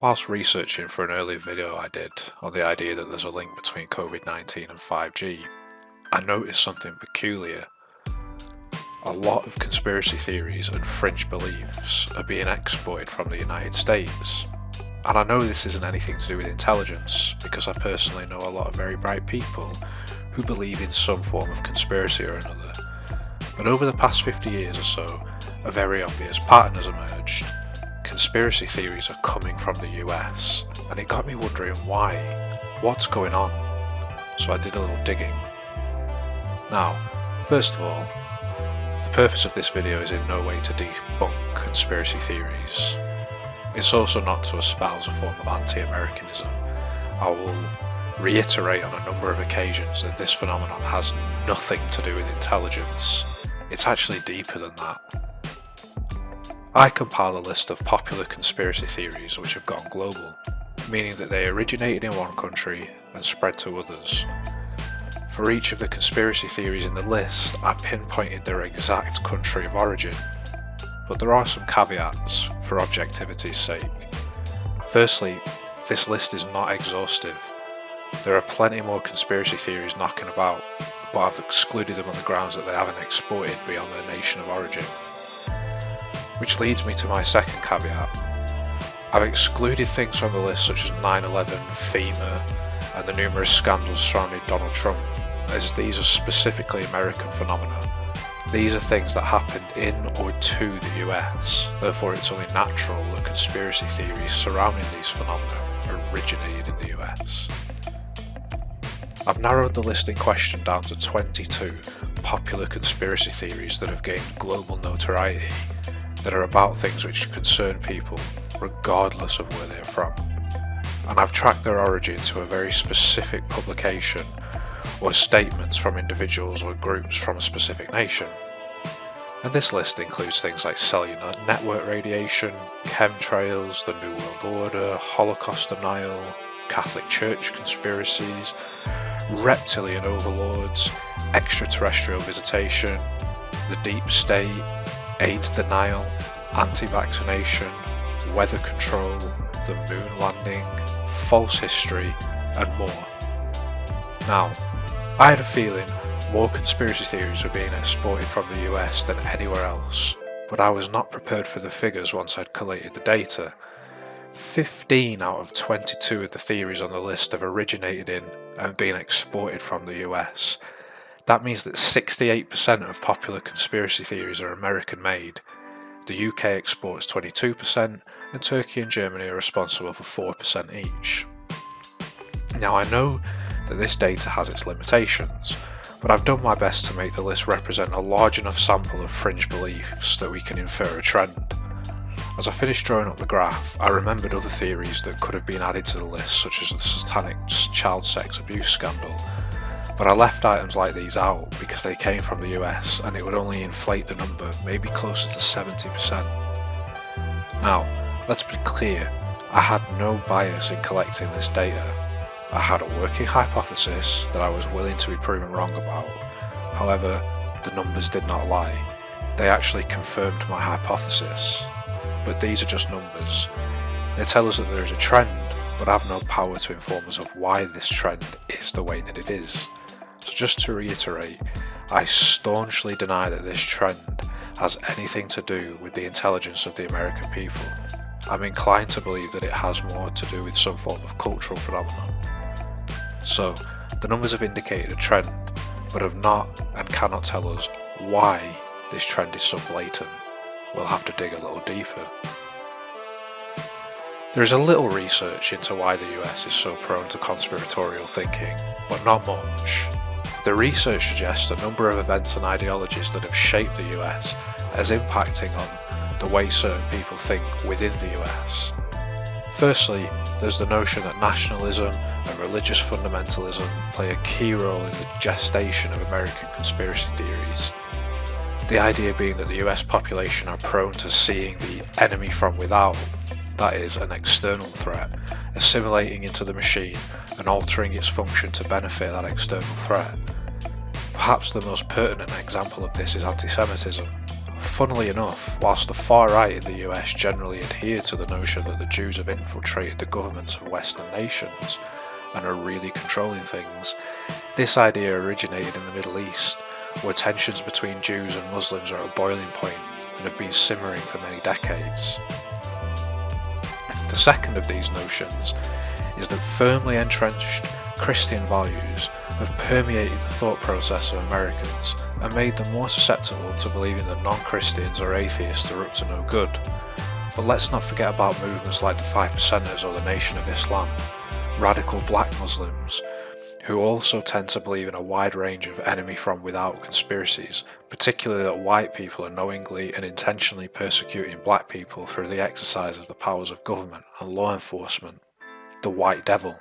Whilst researching for an earlier video I did on the idea that there's a link between COVID-19 and 5G, I noticed something peculiar. A lot of conspiracy theories and fringe beliefs are being exported from the United States. And I know this isn't anything to do with intelligence, because I personally know a lot of very bright people who believe in some form of conspiracy or another. But over the past 50 years or so, a very obvious pattern has emerged. Conspiracy theories are coming from the US, and it got me wondering why. What's going on? So I did a little digging. Now, first of all, the purpose of this video is in no way to debunk conspiracy theories. It's also not to espouse a form of anti-Americanism. I will reiterate on a number of occasions that this phenomenon has nothing to do with intelligence. It's actually deeper than that. I compile a list of popular conspiracy theories which have gone global, meaning that they originated in one country and spread to others. For each of the conspiracy theories in the list, I pinpointed their exact country of origin, but there are some caveats for objectivity's sake. Firstly, this list is not exhaustive. There are plenty more conspiracy theories knocking about, but I've excluded them on the grounds that they haven't exported beyond their nation of origin. Which leads me to my second caveat. I've excluded things from the list such as 9/11, FEMA, and the numerous scandals surrounding Donald Trump, as these are specifically American phenomena. These are things that happened in or to the US, therefore it's only natural that conspiracy theories surrounding these phenomena originated in the US. I've narrowed the list in question down to 22 popular conspiracy theories that have gained global notoriety, that are about things which concern people regardless of where they are from. And I've tracked their origin to a very specific publication or statements from individuals or groups from a specific nation. And this list includes things like cellular network radiation, chemtrails, the New World Order, Holocaust denial, Catholic Church conspiracies, reptilian overlords, extraterrestrial visitation, the deep state, AIDS denial, anti-vaccination, weather control, the moon landing, false history, and more. Now, I had a feeling more conspiracy theories were being exported from the US than anywhere else, but I was not prepared for the figures once I'd collated the data. 15 out of 22 of the theories on the list have originated in and been exported from the US. That means that 68% of popular conspiracy theories are American made. The UK exports 22%, and Turkey and Germany are responsible for 4% each. Now I know that this data has its limitations, but I've done my best to make the list represent a large enough sample of fringe beliefs that we can infer a trend. As I finished drawing up the graph, I remembered other theories that could have been added to the list, such as the satanic child sex abuse scandal, but I left items like these out because they came from the US and it would only inflate the number, maybe closer to 70%. Now, let's be clear, I had no bias in collecting this data. I had a working hypothesis that I was willing to be proven wrong about. However, the numbers did not lie. They actually confirmed my hypothesis. But these are just numbers. They tell us that there is a trend, but have no power to inform us of why this trend is the way that it is. So just to reiterate, I staunchly deny that this trend has anything to do with the intelligence of the American people. I'm inclined to believe that it has more to do with some form of cultural phenomenon. So, the numbers have indicated a trend, but have not and cannot tell us why this trend is so blatant. We'll have to dig a little deeper. There is a little research into why the US is so prone to conspiratorial thinking, but not much. The research suggests a number of events and ideologies that have shaped the US as impacting on the way certain people think within the US. Firstly, there's the notion that nationalism and religious fundamentalism play a key role in the gestation of American conspiracy theories. The idea being that the US population are prone to seeing the enemy from without, that is, an external threat, assimilating into the machine and altering its function to benefit that external threat. Perhaps the most pertinent example of this is anti-Semitism. Funnily enough, whilst the far right in the US generally adhere to the notion that the Jews have infiltrated the governments of Western nations and are really controlling things, this idea originated in the Middle East, where tensions between Jews and Muslims are at a boiling point and have been simmering for many decades. The second of these notions is that firmly entrenched Christian values have permeated the thought process of Americans and made them more susceptible to believing that non-Christians or atheists are up to no good. But let's not forget about movements like the 5%ers or the Nation of Islam, radical black Muslims, who also tend to believe in a wide range of enemy from without conspiracies, particularly that white people are knowingly and intentionally persecuting black people through the exercise of the powers of government and law enforcement, the white devil.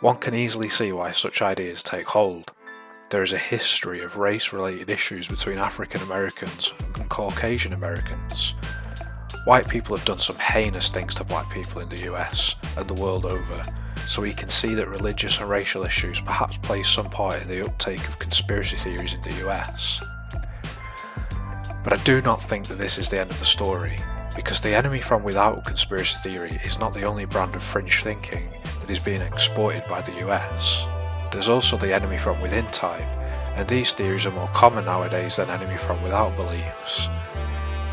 One can easily see why such ideas take hold. There is a history of race-related issues between African Americans and Caucasian Americans. White people have done some heinous things to black people in the US and the world over, so we can see that religious and racial issues perhaps play some part in the uptake of conspiracy theories in the US. But I do not think that this is the end of the story, because the enemy from without conspiracy theory is not the only brand of fringe thinking that is being exported by the US. There's also the enemy from within type, and these theories are more common nowadays than enemy from without beliefs.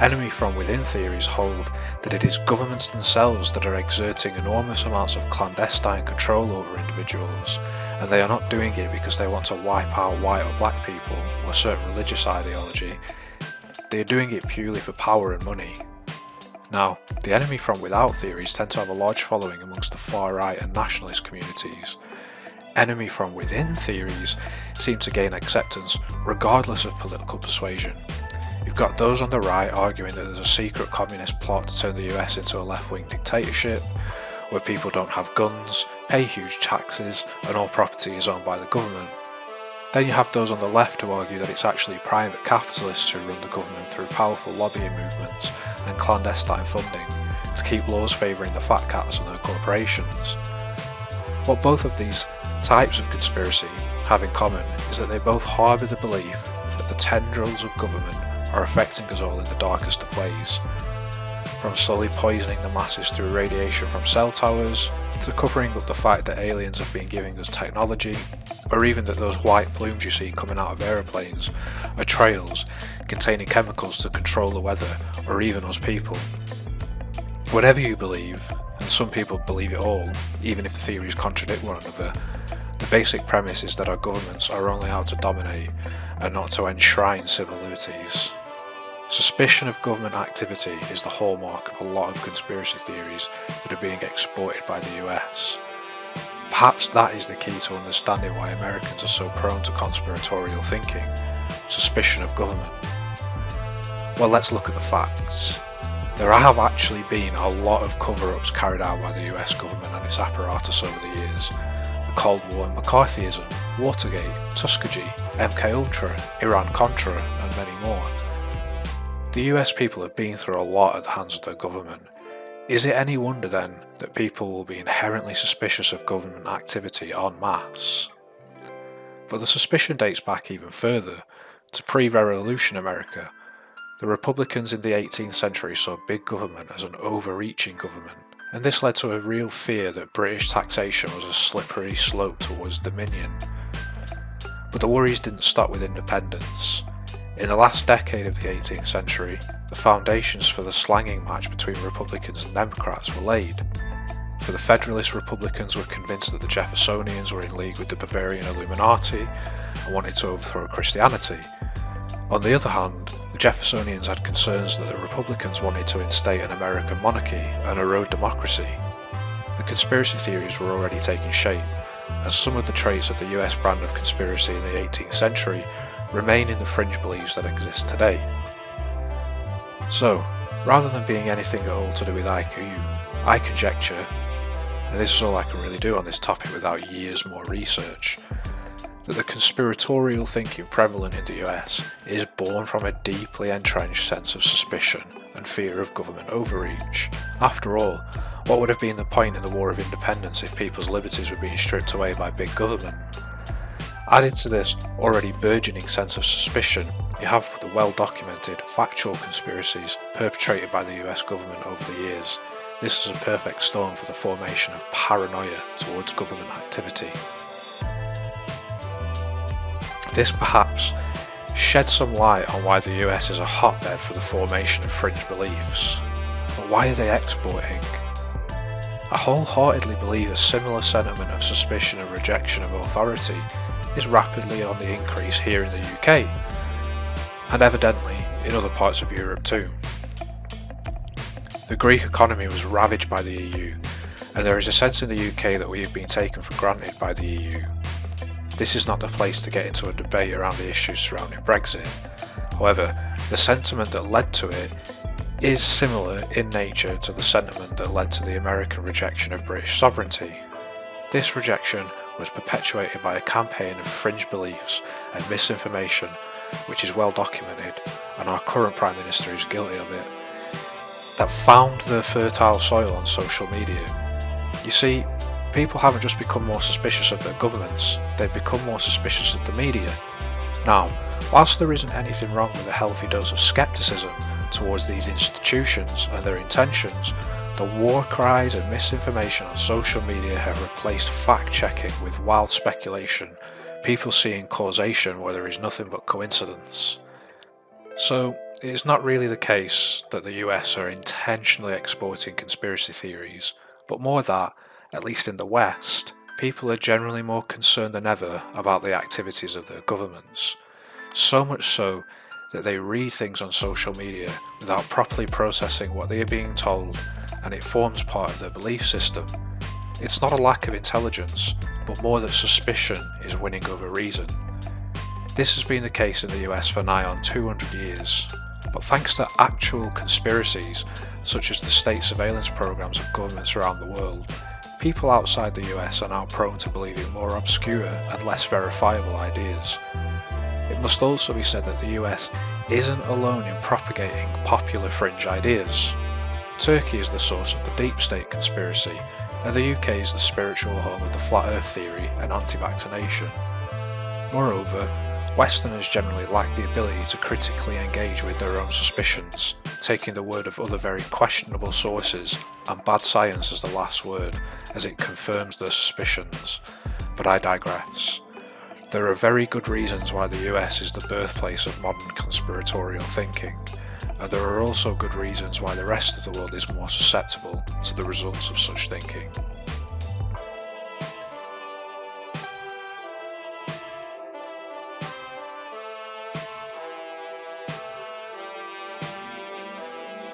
Enemy from within theories hold that it is governments themselves that are exerting enormous amounts of clandestine control over individuals, and they are not doing it because they want to wipe out white or black people or a certain religious ideology. They are doing it purely for power and money. Now, the enemy from without theories tend to have a large following amongst the far right and nationalist communities. Enemy from within theories seem to gain acceptance regardless of political persuasion. You've got those on the right arguing that there's a secret communist plot to turn the US into a left-wing dictatorship, where people don't have guns, pay huge taxes, and all property is owned by the government. Then you have those on the left who argue that it's actually private capitalists who run the government through powerful lobbying movements and clandestine funding to keep laws favouring the fat cats and their corporations. What both of these types of conspiracy have in common is that they both harbour the belief that the tendrils of government are affecting us all in the darkest of ways, from slowly poisoning the masses through radiation from cell towers, to covering up the fact that aliens have been giving us technology, or even that those white plumes you see coming out of aeroplanes are trails containing chemicals to control the weather, or even us people. Whatever you believe, and some people believe it all, even if the theories contradict one another, the basic premise is that our governments are only out to dominate and not to enshrine civil liberties. Suspicion of government activity is the hallmark of a lot of conspiracy theories that are being exported by the US. Perhaps that is the key to understanding why Americans are so prone to conspiratorial thinking, suspicion of government. Well, let's look at the facts. There have actually been a lot of cover-ups carried out by the US government and its apparatus over the years. The Cold War and McCarthyism, Watergate, Tuskegee, MKUltra, Iran-Contra, and many more. The US people have been through a lot at the hands of their government. Is it any wonder then that people will be inherently suspicious of government activity en masse? But the suspicion dates back even further, to pre-revolution America. The Republicans in the 18th century saw big government as an overreaching government, and this led to a real fear that British taxation was a slippery slope towards dominion. But the worries didn't stop with independence. In the last decade of the 18th century, the foundations for the slanging match between Republicans and Democrats were laid. For the Federalist Republicans were convinced that the Jeffersonians were in league with the Bavarian Illuminati and wanted to overthrow Christianity. On the other hand, the Jeffersonians had concerns that the Republicans wanted to instate an American monarchy and erode democracy. The conspiracy theories were already taking shape, and some of the traits of the US brand of conspiracy in the 18th century remain in the fringe beliefs that exist today. So, rather than being anything at all to do with IQ, I conjecture, and this is all I can really do on this topic without years more research, that the conspiratorial thinking prevalent in the US is born from a deeply entrenched sense of suspicion and fear of government overreach. After all, what would have been the point in the War of Independence if people's liberties were being stripped away by big government? Added to this already burgeoning sense of suspicion, you have the well-documented, factual conspiracies perpetrated by the US government over the years. This is a perfect storm for the formation of paranoia towards government activity. This perhaps sheds some light on why the US is a hotbed for the formation of fringe beliefs. But why are they exporting? I wholeheartedly believe a similar sentiment of suspicion and rejection of authority is rapidly on the increase here in the UK, and evidently in other parts of Europe too. The Greek economy was ravaged by the EU, and there is a sense in the UK that we have been taken for granted by the EU. This is not the place to get into a debate around the issues surrounding Brexit. However, the sentiment that led to it is similar in nature to the sentiment that led to the American rejection of British sovereignty. This rejection was perpetuated by a campaign of fringe beliefs and misinformation, which is well documented, and our current Prime Minister is guilty of it, that found their fertile soil on social media. You see, people haven't just become more suspicious of their governments, they've become more suspicious of the media. Now, whilst there isn't anything wrong with a healthy dose of scepticism towards these institutions and their intentions, the war cries and misinformation on social media have replaced fact-checking with wild speculation, people seeing causation where there is nothing but coincidence. So, it is not really the case that the US are intentionally exporting conspiracy theories, but more that, at least in the West, people are generally more concerned than ever about the activities of their governments. So much so that they read things on social media without properly processing what they are being told, and it forms part of their belief system. It's not a lack of intelligence, but more that suspicion is winning over reason. This has been the case in the US for nigh on 200 years, but thanks to actual conspiracies, such as the state surveillance programs of governments around the world, people outside the US are now prone to believing more obscure and less verifiable ideas. It must also be said that the US isn't alone in propagating popular fringe ideas. Turkey is the source of the deep state conspiracy, and the UK is the spiritual home of the flat earth theory and anti-vaccination. Moreover, Westerners generally lack the ability to critically engage with their own suspicions, taking the word of other very questionable sources and bad science as the last word, as it confirms their suspicions. But I digress. There are very good reasons why the US is the birthplace of modern conspiratorial thinking, and there are also good reasons why the rest of the world is more susceptible to the results of such thinking.